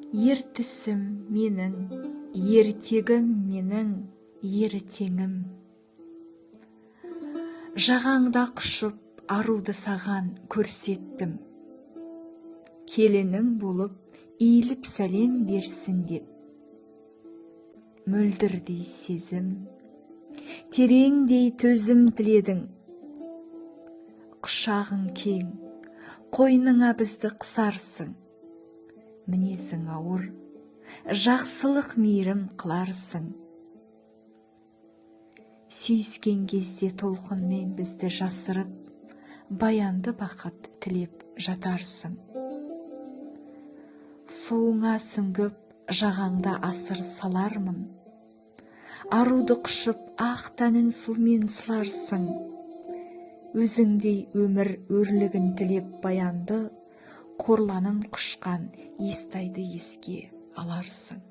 ертісім менің, ертегім менің, ертеңім. Жағаңда құшып аруды саған көрсеттім, келінің болып иіліп сәлем берсін деп. Мөлдірдей сезім, тереңдей төзім тіледің. Құшағың кең, қойныңа бізді қысарсың. Мінезің ауыр, жақсылық мейірім қыларсың. Сүйіскен кезде толқынмен бізді жасырып, баянды бақыт тілеп жатарсың. Суыңа сүңгіп, жағаңда асыр салармын. Аруды құшып, ақ тәнін сумен сыларсың. Өзіңдей өмір өрлігін тілеп баянды, қорланын құшқан естайды еске аларсың.